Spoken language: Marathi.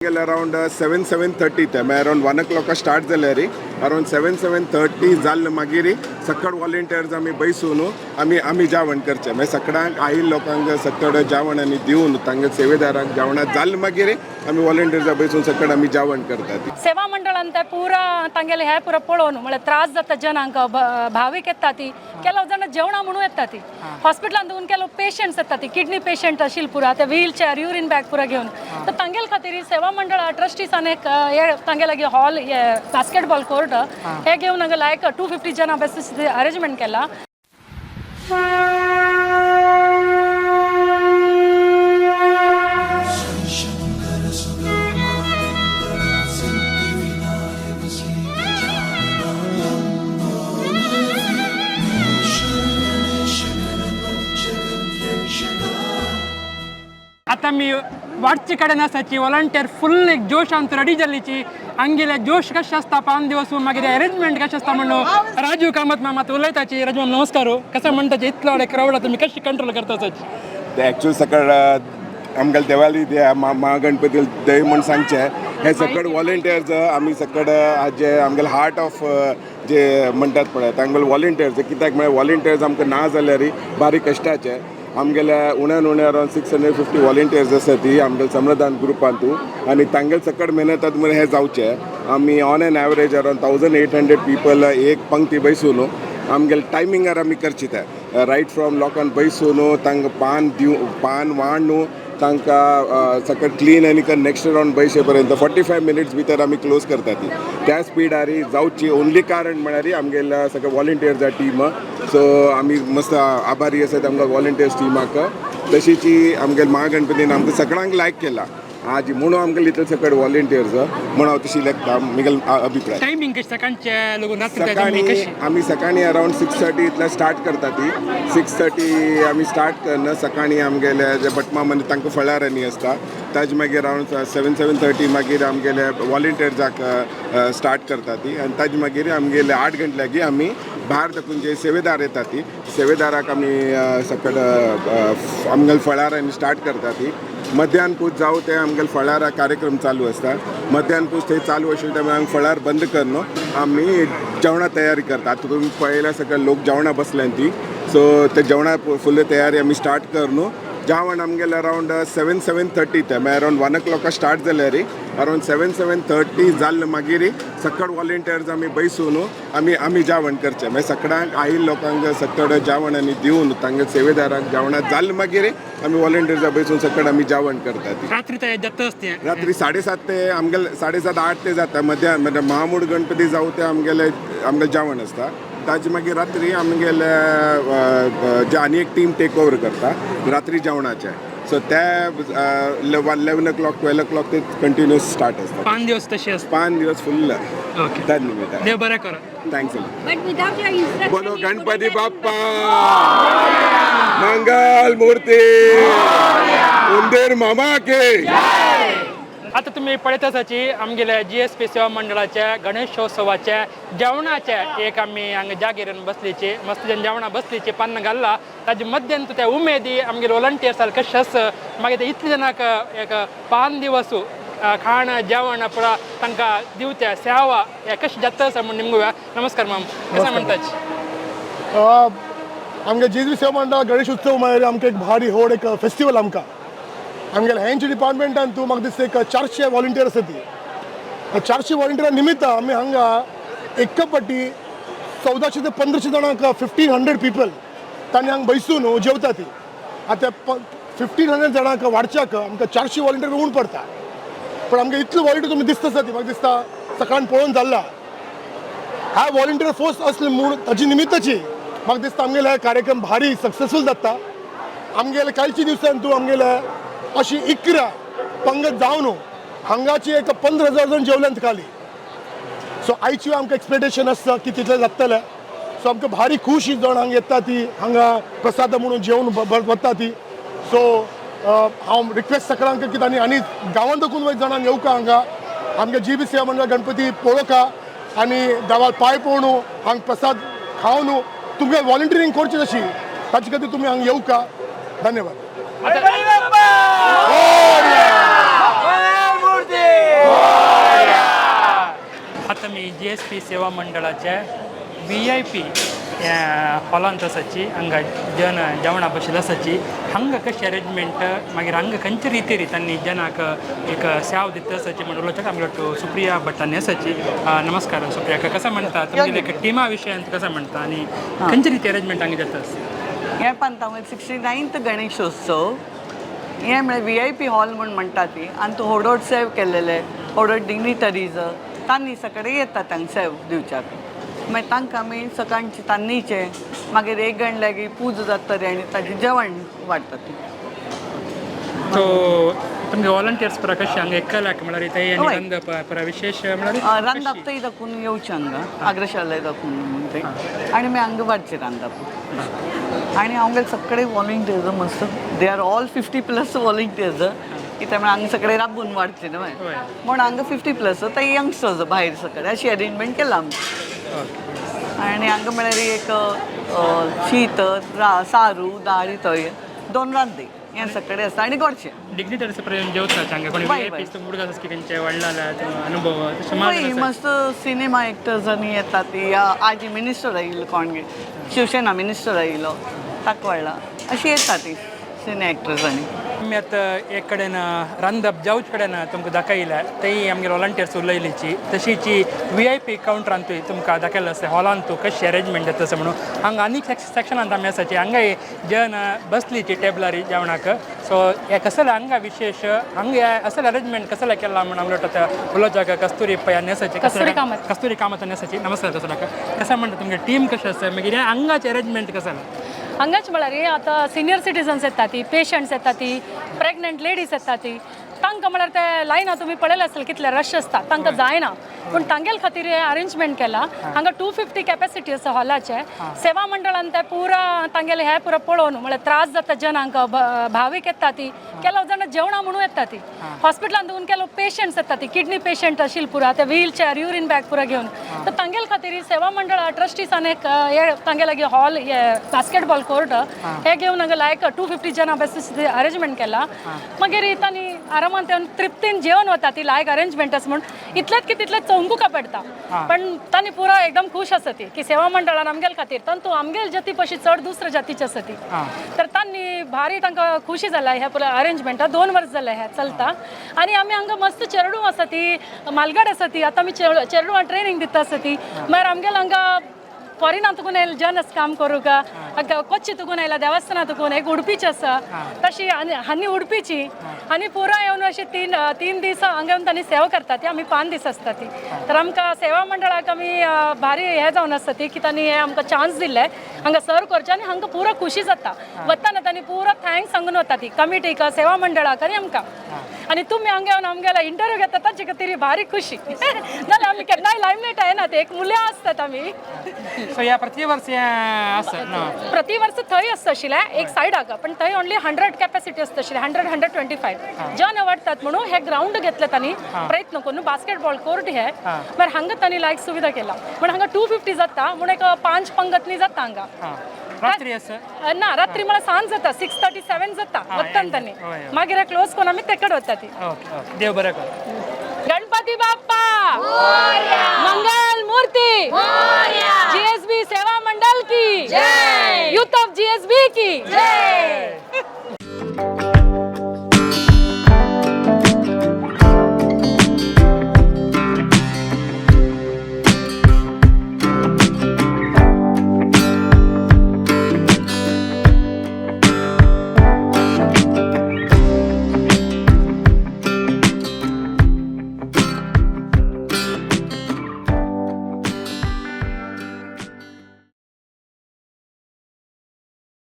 Around 7:30 ते अराउंड 1 o'clock स्टार्ट जाले रे अराउंड 7:30 जाल्ले मागीर सकड वॉलंटियर्स आमी बैसून आमी जेवण करचे मागीर सकाळांक आयिल्ले लोकांक सकड जेवण आनी दिवन तांगे सेवेदारांक जेवणा जाल्ले मागीर आमी वॉलंटियर्स बैसून सकड आमी जेवण करतात. सेवा मंडळान ते पुरा तांगेले हे पुरा पळोवन म्हळ्यार त्रास जाता जनांक भाविक येता ती केलो जाण जेवणा म्हणून येता ती हॉस्पिटलान दोन केलो पेशंट्स येता ती किडनी पेशंट आशिल्ले पुरा ते व्हील चेअर युरिन बॅग पुरा घेवन तर तांगेल खातीर सेवा मंडळ ट्रस्टीसान एक तांगे लागी हॉल बास्केटबॉल कोर्ट हे घेवन हांगा लायक 250 जना बेसीस अरेंजमेंट केला. आता मी वाटची कडेन आसाची वॉलंटियर फुल एक जोश आमची रेडी जाल्लीची आमगेले जोश कशें आसता 5 दिवस मागीर अरेंजमेंट कशें आसता म्हणून राजू कामत मामा उलयताची. राजू मामा नमस्कार. कसं म्हणटाचे इतलो क्राउड तुमी कशी कंट्रोल करताच? ते एक्चुअली सकड आमगेले देवाली महागणपती देव म्हण सांगचे हे सकड वॉलंटियर्स आमी सकड जे आमगेले हार्ट ऑफ जे म्हणटात पळय तांगेले वॉलंटियर्स कित्याक म्हळ्यार वॉलंटियर्स आमकां ना जाल्यार बारी कश्टाचे आमगेले उण्यान उणे अराउंड 650 वॉलंटियर्स आसा ती आमगेले समरदान ग्रुपांतू आनी तांगेले सकड मेहनत म्हणून हे जावचे आमी on an average around 1800 people एक पंक्ती बैसून आमगेले टायमिंगार आमी करची ते रायट फ्रॉम लोकांक बैसून तांकां पान वांडू तांकां सकट क्लीन आनी नेक्स्ट राउंड बैसे पर्यंत 45 मिनिट्स भितर आमी क्लोज करता ती त्या स्पीडार जावची ओन्ली कारण म्हळ्यार आमगेल्या सगळे वॉलंटियर्स टीम सो आमी मस्त आभारी आसात आमकां वॉलंटियर्स टिमाक तशीची आमगेले महागणपतीन आमकां सगळ्यांक लायक केला आज म्हणून आमकां इतले सकड वॉलंटियर्स म्हणून हांव तशी लेखता म्हगेलो अभिप्राय. टायमिंग कशी सकाळचे लोक सकाळी आमी सकाळी अराउंड 6:30 इतल्या स्टार्ट करता ती 6:30 आमी स्टार्ट करना सकाळी आमगेले जे भटमा म्हणजे तांकां फळार आनी आसता ताजे मागीर अराउंड 7:30 मागीर आमगेले वॉलंटियर्साक स्टार्ट करता ती आनी ताजे मागीर आमगेले 8 गंटल्यागी आमी भायर तकून जे सेवेदार येता ती सेवेदाराक आमी सकड आमगेले फळार आनी स्टार्ट करता ती मध्यान पूज जावं ते आमगेले फळार कार्यक्रम चालू आसता मध्यान पूज थंय चालू आशिल्ले तेन्ना आमी फळार बंद करनो आमी जेवणा तयारी करता. आतां तुमी पळयल्या सकयल लोक जेवणा बसल्यान ती सो ते जेवणा फुल्ल तयारी आमी स्टार्ट करनो जेवण आमगेले अराउंड 7:30 ते अराउंड 1 o'clock स्टार्ट जाले रे अराउंड 7:30 जाल्ले मागीर सकड वॉलंटियर्स आमी बैसून आमी जेवण करचे मागीर सकाळांक आयिल्ले लोकांक सकड जेवण आनी दिवन तांगे सेवेदारांक जेवणा जाल्ले मागीर आमी वॉलंटियर्स बैसून सकड आमी जेवण करतात. रात्री रात्री 7:30 ते आमगेले 7:30 8 ते जाता मध्यान म्हणजे महामूड गणपती जावं ते आमगेले जेवण आसता ताजे मागीर रात्री आमगेले जे आनी एक टीम टेक ओवर करता रात्री जेवणाचे सो ते 11 o'clock 12 o'clock ते कंटिन्यूस स्टार्ट आसता. 5 दिवस तशें आसता. 5 दिवस फुल्ल ओके त्या निमित्तान देव बरें करा. थँक्स बोलो गणपती बाप्पा मंगल मूर्ती उंदीर मामा के. आता तुम्ही पळयत आसाची आमगेल्या GSP सेवा मंडळाच्या गणेशोत्सवाच्या जेवणाचे एक आमी हांगा जागेर बसलीचे मस्त जेवणा बसलीचे पान घाल्ला ताजे मध्यान त्या उमेदी आमगेले वॉलंटियर्स कशें आसा मागीर इतले जाणांक एक 5 दिवस खाण जेवण पुरा तांकां दिवते सेवा हे कशें जाता आसा म्हणून निमगुया. नमस्कार मॅम कशें म्हणटाच आमगे GSP सेवा मंडळ गणेश उत्सव म्हळ्यार आमकां एक भारी व्हड एक फेस्टिवल आमकां आमगेल्या हेंच्या डिपार्टमेंटान तूं म्हाका दिसता एक 400 वॉलंटियर आसा ती 400 वॉलंटियरा निमित्त आमी हांगा एका पाटी 1400 ते 1500 जाणांक 1500 पीपल तांणी हांगा बैसून जेवता ती आतां 1500 जाणांक वाडच्याक आमकां 400 वॉलंटियर उण पडटा पण आमकां इतलो वॉलंटियर तुमी दिसता आसा ती म्हाका दिसता सकाळीं पळोवन जाल्ला ह्या वॉलंटियर फोर्स असले म्हूण ताजी निमित्ताची म्हाका दिसता आमगेले कार्यक्रम भारी सक्सेसफूल जाता. आमगेले कालच्या दिवसांत तूं आमगेले अशी 11 पंगत जावन हांगाची एक 15,000 जण जेवल्यांत खाली सो आयची आमकां एक्सपेक्टेशन आसता की तितलें जातलें सो आमकां भारी खूश ही जण हांगा येता ती हांगा प्रसाद म्हणून जेवण वता ती सो हांव रिक्वेस्ट सगळ्यांक की तांणी आनी गांवांत देखून वयत जाणांक येवका हांगा आमगे GSP सेवा मंडळ गणपती पळोवका आनी देवाल पांय पडून हांगा प्रसाद खावन तुमगे वॉलंटियरींग करची तशी ताचे खातीर तुमी हांगा येवका. धन्यवाद. आता GSP सेवा मंडळाच्या VIP हॉलांत आसाची हांगा जेवणा बशिल्ले आसाची हांगा कशी अरेंजमेंट मागीर हांगा खंयचे रिती तांणी जनाक एक सेवा दिता आसाची म्हणून उलोवच्याक आमगे सुप्रिया भट्टानी आसाची नमस्कार सुप्रिया कसं म्हणटा तुमगे एक टिमा विशयान कसं म्हणटा आनी खंयचे रिती अरेंजमेंट हांगा जाता हे पंतावन्न 69th गणेशोत्सव हे म्हळ्यार VIP हॉल म्हूण म्हणटा ती आनी तो होडोड सेव केल्लेले होडोड डिग्निटरीज तांणी सकाळी येतात हांगा सेव दिवच्याक मागीर तांकां आमी सकाळचे तान्नीचे मागीर एक गण लागीं पूजा जातरी आनी ताजें जेवण वाडटात सो तुमगे वॉलंटियर्स पुरा कशें हांगा एकल्याक म्हळ्यार थंय हय. रांदप पुरा विशेष म्हळ्यार रांदप थंय दाखून येवचें हांगा अग्रशालय दाखून थंय आनी मागीर हांगा वाडचें रांदप आनी हांवें सगळे वॉलंटियर्स मस्त दे आर ऑल 50+ वॉलंटियर्स कित्याक म्हळ्यार हांगा सगळे राबून वाडचें न्हय हय. म्हूण हांगा 50+ ते यंगस्टर्स भायर सगळे अशी अरेंजमेंट केला आमी आनी हांगा म्हळ्यार एक शीत सारू दाळ थंय 2 रांदे हें सगळें आसता आनी गोडशें डिग्निटरीज पर्यंत जेवतात हांगा कोणी बाय, VIP मुर्गा आसा की खंयचे व्हडला अनुभव तशें हय मात मस्त सिनेमा एक्टर्स आनी येतात ती आजी मिनिस्टर आयिल्लो कोण गे शिवसेना मिनिस्टर आयिल्लो ताका व्हडला अशी येतात ती सिने एक्टर्स आनी आमी आतां एक कडेन रांदप जावच कडेन तुमकां दाखयल्या थंय आमगे वॉलंटियर्स उलयलीची तशीच VIP कावंटरांतूय तुमकां दाखयलें आसता हॉलांतू कशी अरेंजमेंट जाता तसं म्हणून हांगा आनीक सेक्शनांत आमी आसाची हांगाय जन बसलीची टेबलार जेवणाक सो हे कसले हांगा विशेष हांगा असले अरेंजमेंट कसले केला म्हणून आमलो आतां उलोवच्याक कस्तुरी पयानी आसाची कस्तुरी कामत आसाची नमस्कार तसं कसं म्हणटा तुमगे टीम कशें आसा मागीर हांगाचे अरेंजमेंट कसं हांगाच म्हळ्यार आतां सिनियर सिटीजन्स येतात ती पेशंट्स येतात ती प्रेग्नंट लेडीज येतात ती तांकां म्हळ्यार ते लायना तुमी पळयलें आसतलें कितले रश आसता तांकां जायना पूण तांगेल खातीर हे अरेंजमेंट केला हांगा 250 कॅपेसिटी आसा हॉलाचे सेवा मंडळान ते पुरा तांगेले हे पुरा पळोवन म्हळ्यार त्रास जाता जनांक भावीक येतात ती केलो जाणां जेवणा म्हणून येतात ती हॉस्पिटलान दोन केलो पेशंट्स येतात ती किडनी पेशंट आशिल्ले पुरा ते व्हील चॅर युरीन बॅग पुरा घेवन तर तांगेल खातीर सेवा मंडळ ट्रस्टीसान एक हे तांगे लागी हॉल हे बास्केटबॉल कोर्ट हे घेवन हांगा लायक 250 जना बेसीस अरेंजमेंट केला मागीर तांणी आरामान ते तृप्तीन जेवण वता ती लायक अरेंजमेंट आसा म्हूण इतलेच की तितलेच चौंकुका पडटा पण तांणी पुरा एकदम खूश आसा ती की सेवा मंडळान आमगेल खातीर तू आमगेल जाती पशी चड दुसऱ्या जातीची आसा ती तर तांणी भारी तांकां खुशी जाला ह्या पुरा अरेंजमेंटा 2 वर्स जाले हे चलता आनी आमी हांगा मस्त चेडू आसा ती मालगाड आसा ती आतां आमी चेडूं ट्रेनिंग दिता आसा ती म्हळ्यार आमगेल हांगा फॉरिना तुकून येयला जनस काम करूं का कोच्ची तुकून येयला देवस्थाना तुकून एक उडपीची आसा तशी हानी उडपीची आनी पुरा येवन अशी 3 दीस हांगा येवन तांणी सेवा करता ती आमी 5 दीस आसता ती तर आमकां सेवा मंडळाक आमी भारी हे जावन आसता ती की तांणी हे आमकां चान्स दिल्ले हांगा सर्व करचे आनी हांकां पुरो खुशी जाता वताना तांणी पुरो थँक्स सांगून वता ती कमिटीक सेवा मंडळाक आनी आमकां आनी तुमी हांगा येवन आमगेला इंटरव्यू घेता ताची खातीर भारी खुशी नाल्यार आमी केन्नाय लायमलायट येना ते एक मुल्या आसतात आमी सो या प्रतिवर्ष प्रति वर्ष थंय आसता आशिल्लें एक सायडाक पण थंय ओन्ली 100 कॅपेसिटी आसता आशिल्लें 100-125 जन वाडटात म्हणून हे ग्राउंड घेतले तांणी प्रयत्न करून बास्केटबॉल कोर्ट हे मागीर हांगा तांणी लायक सुविधा केला म्हण हांगा 250 जाता म्हण एक 5 पंगतनी जाता हांगा रात्री आसा ना रात्री मला सांज जाता 6:37 जाता वतन तांणी मागीर क्लोज करून आमी तेकड वता ती ओके देव बरें कर गणपती बाप्पा मंगल मूर्ती GSB सेवा मंडल की यूथ ऑफ GSB की